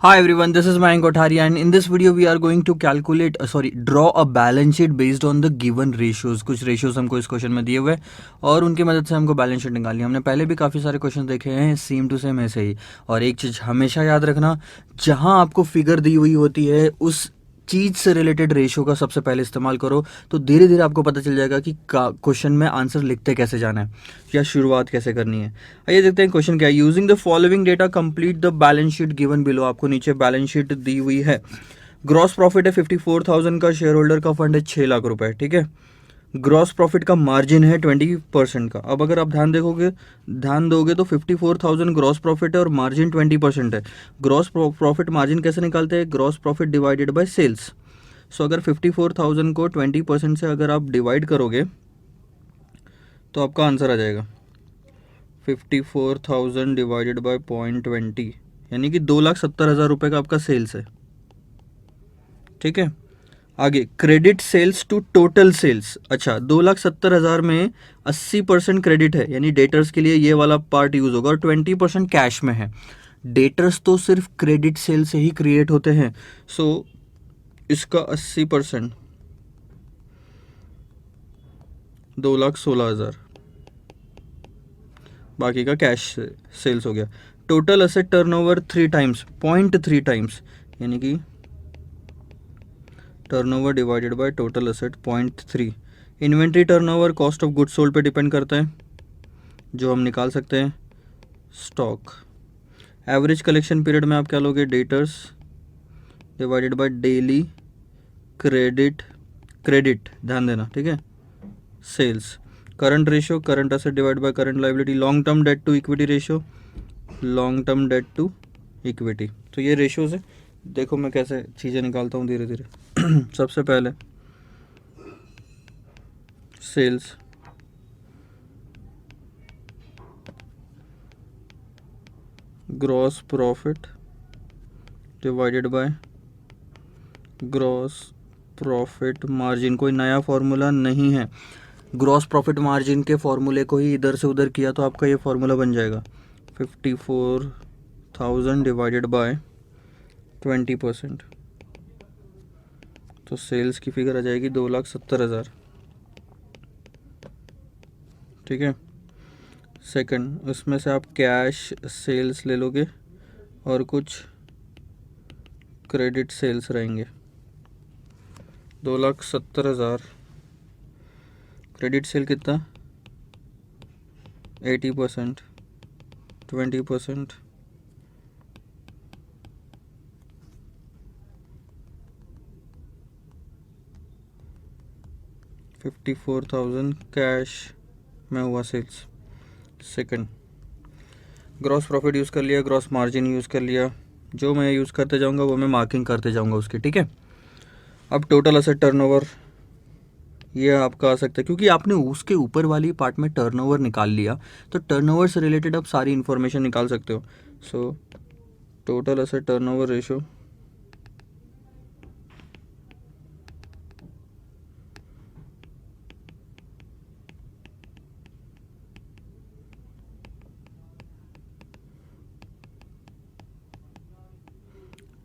Hi everyone, this is Mayank Kothari and in this video we are going to draw a balance sheet based on the given ratios. कुछ ratios हमको इस question में दिए हुए हैं और उनकी मदद से हमको बैलेंस शीट निकालनी है। हमने पहले भी काफ़ी सारे क्वेश्चन देखे हैं सेम टू सेम ऐसे ही। और एक चीज़ हमेशा याद रखना, जहाँ आपको फिगर दी हुई होती है उस चीज़ से रिलेटेड रेशियो का सबसे पहले इस्तेमाल करो, तो धीरे धीरे आपको पता चल जाएगा कि क्वेश्चन में आंसर लिखते कैसे जाना है या शुरुआत कैसे करनी है। आइए देखते हैं क्वेश्चन क्या है। Using the following data complete the balance sheet given below. आपको नीचे बैलेंस शीट दी हुई है। ग्रॉस प्रॉफिट है 54,000 का, शेयर होल्डर का फंड है 6 लाख रुपए, ठीक है। ग्रॉस प्रॉफिट का मार्जिन है 20% का। अब अगर आप ध्यान दोगे तो 54,000 ग्रॉस प्रॉफिट है और मार्जिन 20% है। ग्रॉस प्रॉफिट मार्जिन कैसे निकालते हैं? Gross profit divided by sales. So अगर 54,000 को 20% से अगर आप डिवाइड करोगे तो आपका आंसर आ जाएगा 54,000 डिवाइडेड बाय 0.20, यानी कि 2,70,000 रुपये का आपका सेल्स है, ठीक है। आगे credit sales to total sales. अच्छा, 2,70,000 में 80% क्रेडिट है, यानी डेटर्स के लिए ये वाला पार्ट यूज होगा और 20% कैश में है। डेटर्स तो सिर्फ क्रेडिट सेल से ही क्रिएट होते हैं। सो इसका 80% 2,16,000, बाकी का कैश सेल्स हो गया। Total asset turnover 3 times, 0.3 times, यानी कि turnover divided by total asset 0.3। Inventory turnover cost of goods sold पे डिपेंड करता है, जो हम निकाल सकते हैं स्टॉक। एवरेज कलेक्शन पीरियड में आप क्या लोगे? Debtors divided by daily credit, credit ध्यान देना, ठीक है, sales. Current ratio current asset divide by current liability. Long term debt to equity ratio long term debt to equity. तो ये रेशियोज है। देखो मैं कैसे चीज़ें निकालता हूँ धीरे धीरे। सबसे पहले sales, gross profit divided by gross profit margin. कोई नया फॉर्मूला नहीं है। ग्रॉस प्रॉफिट मार्जिन के फॉर्मूले को ही इधर से उधर किया तो आपका ये फॉर्मूला बन जाएगा 54,000 डिवाइडेड बाय 20%। तो सेल्स की फिगर आ जाएगी 2,70,000, ठीक है। सेकंड, उसमें से आप कैश सेल्स ले लोगे और कुछ क्रेडिट सेल्स रहेंगे। 2,70,000 क्रेडिट सेल कितना? 80%, 20%, 54,000 कैश में हुआ sales. Second, gross profit use कर लिया, ग्रॉस मार्जिन यूज़ कर लिया। जो मैं यूज़ करते जाऊंगा वो मैं मार्किंग करते जाऊंगा उसकी, ठीक है। अब टोटल असेट टर्नओवर ये आपका आ सकता है, क्योंकि आपने उसके ऊपर वाली पार्ट में टर्नओवर निकाल लिया तो टर्नओवर से रिलेटेड आप सारी इन्फॉर्मेशन निकाल सकते हो। So total asset turnover ratio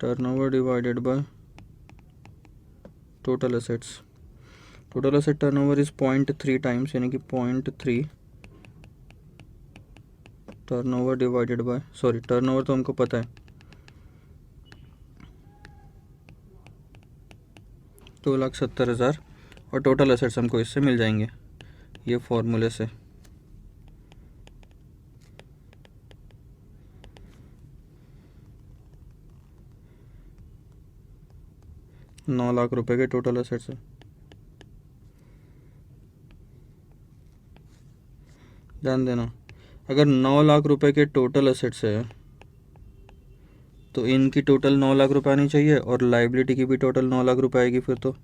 turnover divided by total assets. Total asset turnover is 0.3 times, यानी कि 0.3 turnover divided by, sorry turnover तो हमको पता है 2,70,000 और टोटल असेट्स हमको इससे मिल जाएंगे ये फॉर्मूले से। 9 लाख रुपए के टोटल असेट्स है। ध्यान देना, अगर 9 लाख रुपए के टोटल असेट्स है तो इनकी टोटल 9 लाख रुपए आनी चाहिए और लाइबिलिटी की भी टोटल 9 लाख रुपए आएगी फिर तो,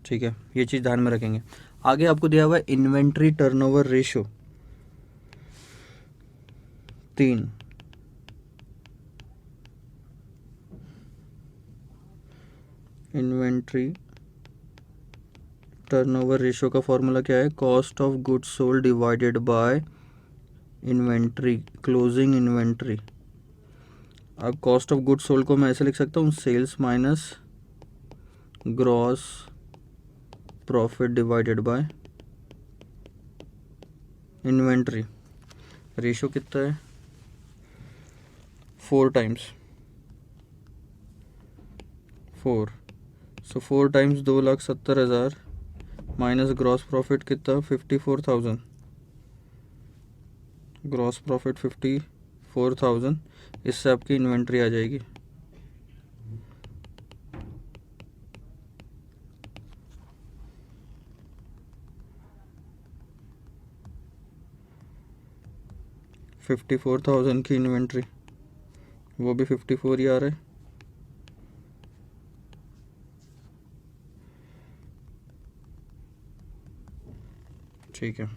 ठीक है। ये चीज़ ध्यान में रखेंगे। आगे आपको दिया हुआ है inventory turnover ratio 3। Inventory turnover ratio का फॉर्मूला क्या है? Cost of goods sold divided by inventory, closing inventory. अब कॉस्ट ऑफ गुड्स सोल्ड को मैं ऐसे लिख सकता हूँ, sales minus gross profit divided by inventory. Ratio कितना है, 4 times 4, so 4 times 2,70,000 minus gross profit कितना, 54,000, ग्रॉस प्रॉफिट 54,000, इससे आपकी इन्वेंट्री आ जाएगी। $54,000 की इन्वेंट्री, वो भी 54 ही आ रहा है। ठीक है,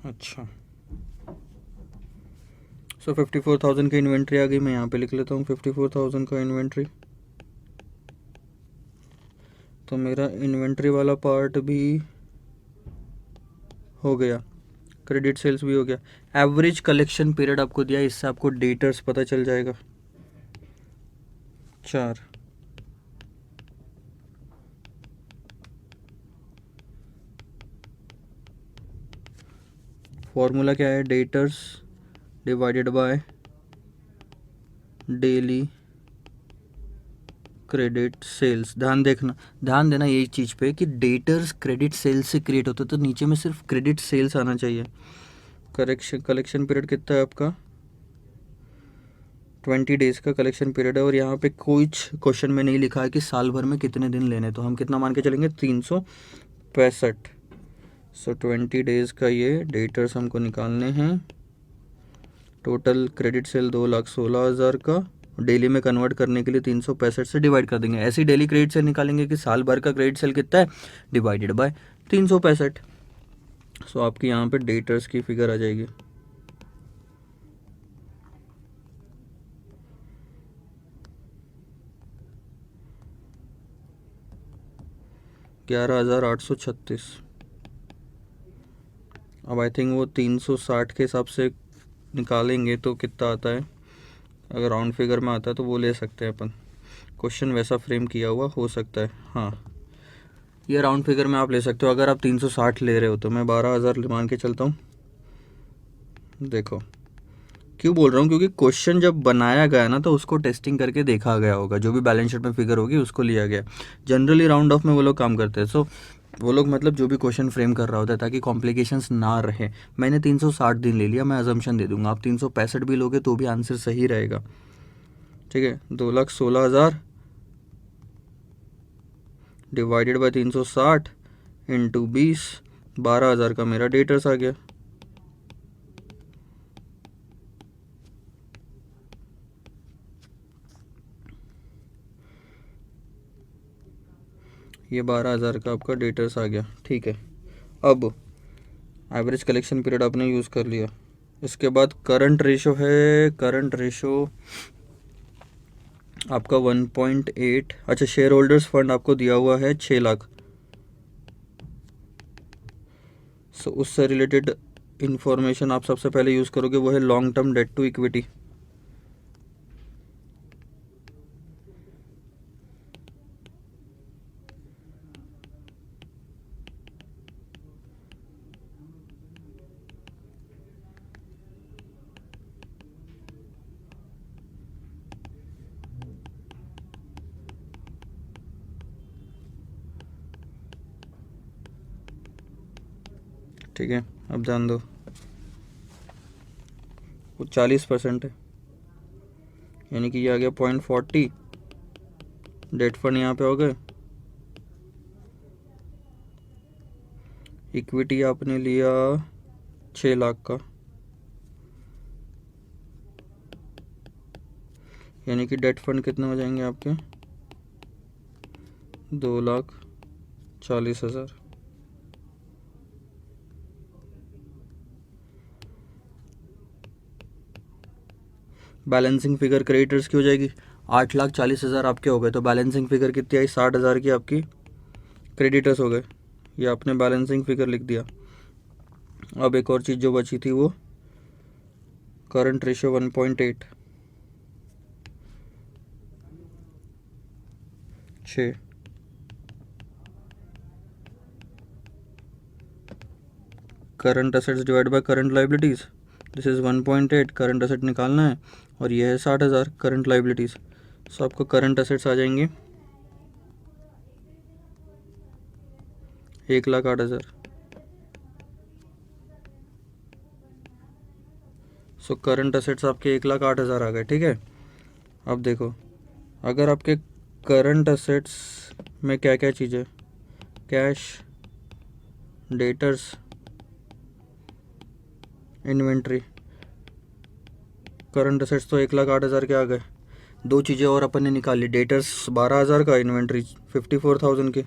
अच्छा, सो 54,000 की इन्वेंट्री आ गई। मैं यहाँ पे लिख लेता हूँ 54,000 का इन्वेंट्री। तो मेरा इन्वेंट्री वाला पार्ट भी हो गया, क्रेडिट सेल्स भी हो गया। एवरेज कलेक्शन पीरियड आपको दिया, इससे आपको डेटर्स पता चल जाएगा 4। फॉर्मूला क्या है, debtors divided by daily credit sales. ध्यान देना यही चीज़ पे कि डेटर्स क्रेडिट सेल्स से क्रिएट होते, तो नीचे में सिर्फ क्रेडिट सेल्स आना चाहिए। कलेक्शन पीरियड कितना है आपका, 20 डेज़ का कलेक्शन पीरियड है। और यहाँ पे कुछ क्वेश्चन में नहीं लिखा है कि साल भर में कितने दिन लेने, तो हम कितना मान के चलेंगे, 365। सो 20 डेज़ का ये डेटर्स हमको निकालने हैं। टोटल क्रेडिट सेल 2,16,000 का, डेली में कन्वर्ट करने के लिए 365 से डिवाइड कर देंगे। ऐसी डेली क्रेडिट सेल निकालेंगे कि साल भर का क्रेडिट सेल कितना है, डिवाइडेड बाय 365। सो आपकी यहाँ पे डेटर्स की फिगर आ जाएगी 11,836। अब आई थिंक वो 360 के हिसाब से निकालेंगे तो कितना आता है, अगर राउंड फिगर में आता है तो वो ले सकते हैं अपन। क्वेश्चन वैसा फ्रेम किया हुआ हो सकता है, हाँ ये राउंड फिगर में आप ले सकते हो। अगर आप 360 ले रहे हो तो मैं 12,000 मान के चलता हूँ। देखो क्यों बोल रहा हूँ, क्योंकि क्वेश्चन जब बनाया गया ना तो उसको टेस्टिंग करके देखा गया होगा, जो भी बैलेंस शीट में फिगर होगी उसको लिया गया। जनरली राउंड ऑफ में वो लोग काम करते हैं। सो वो लोग मतलब जो भी क्वेश्चन फ्रेम कर रहा होता है ताकि कॉम्प्लिकेशंस ना रहे। मैंने 360 दिन ले लिया, मैं अजम्पशन दे दूंगा आप 365 भी लोगे तो भी आंसर सही रहेगा। ठीक है, 2,16,000 डिवाइडेड बाई 360 इंटू 20, 12,000 का मेरा डेटर्स आ गया। ये 12,000 का आपका डेटर्स आ गया। ठीक है, अब एवरेज कलेक्शन पीरियड आपने यूज़ कर लिया। इसके बाद करंट रेशो है, करंट रेशो आपका 1.8। अच्छा, शेयर होल्डर्स फंड आपको दिया हुआ है 6 लाख। सो उससे रिलेटेड इंफॉर्मेशन आप सबसे पहले यूज़ करोगे, वो है long term debt to equity. ठीक है, अब ध्यान दो, वो 40% है, यानी कि ये आ गया 0.40। डेट फंड यहाँ पे हो गए, इक्विटी आपने लिया 6 लाख का, यानी कि डेट फंड कितने हो जाएंगे आपके, 2,40,000। बैलेंसिंग फिगर क्रेडिटर्स की हो जाएगी, 8,40,000 आपके हो गए, तो बैलेंसिंग फिगर कितनी आई, 60,000 की आपकी क्रेडिटर्स हो गए। ये आपने बैलेंसिंग फिगर लिख दिया। अब एक और चीज़ जो बची थी वो current ratio 1.8, 6, current assets divide by current liabilities, this is 1.8, current asset निकालना है और ये है 60,000 करंट लाइबिलिटीज़। सो आपको करंट एसेट्स आ जाएंगे 1,08,000। सो करंट एसेट्स आपके 1,08,000 आ गए, ठीक है। अब देखो, अगर आपके करंट एसेट्स में क्या क्या चीज़ें, cash, debtors, inventory, current assets तो 1,08,000 के आ गए। दो चीज़ें और अपन ने निकाली, डेटर्स 12,000 का, इन्वेंट्री 54,000 की,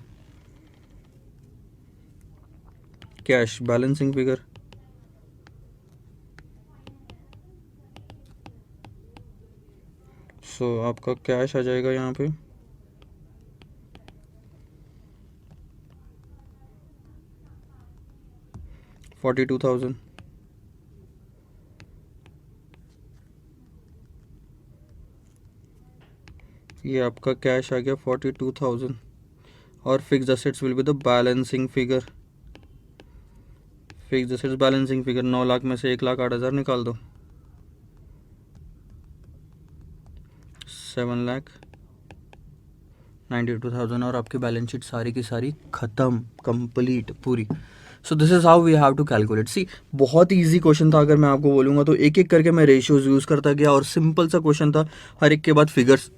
कैश बैलेंसिंग फिगर सो आपका कैश आ जाएगा यहाँ पे 42,000। ये आपका कैश आ गया 42,000 और fix assets will be the balancing figure. Fix assets balancing figure 9 lakh में से 1,08,000 निकाल दो, 7,92,000 और आपकी बैलेंस शीट सारी की सारी ख़त्म, कंप्लीट, पूरी। So this is how we have to calculate. See बहुत ही ईजी क्वेश्चन था, अगर मैं आपको बोलूँगा तो एक एक करके मैं रेशियोज यूज़ करता गया और सिंपल सा क्वेश्चन था, हर एक के बाद फिगर्स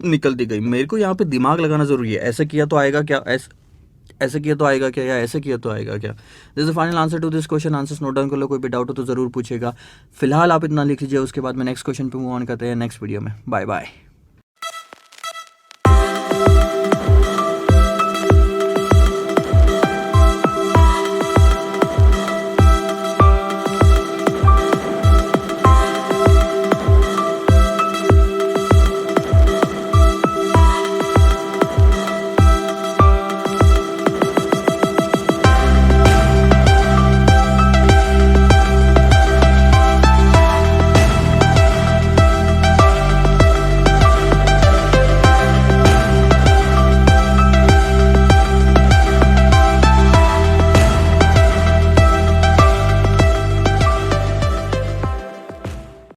निकलती गई। मेरे को यहाँ पे दिमाग लगाना ज़रूरी है, ऐसे किया तो आएगा क्या, ऐसे किया तो आएगा क्या, या ऐसे किया तो आएगा क्या। This is final answer to this question. Answers note down कर लो, कोई भी डाउट हो तो ज़रूर पूछेगा। फिलहाल आप इतना लिख लीजिए, उसके बाद में नेक्स्ट क्वेश्चन पे मूव ऑन करते हैं नेक्स्ट वीडियो में। Bye bye.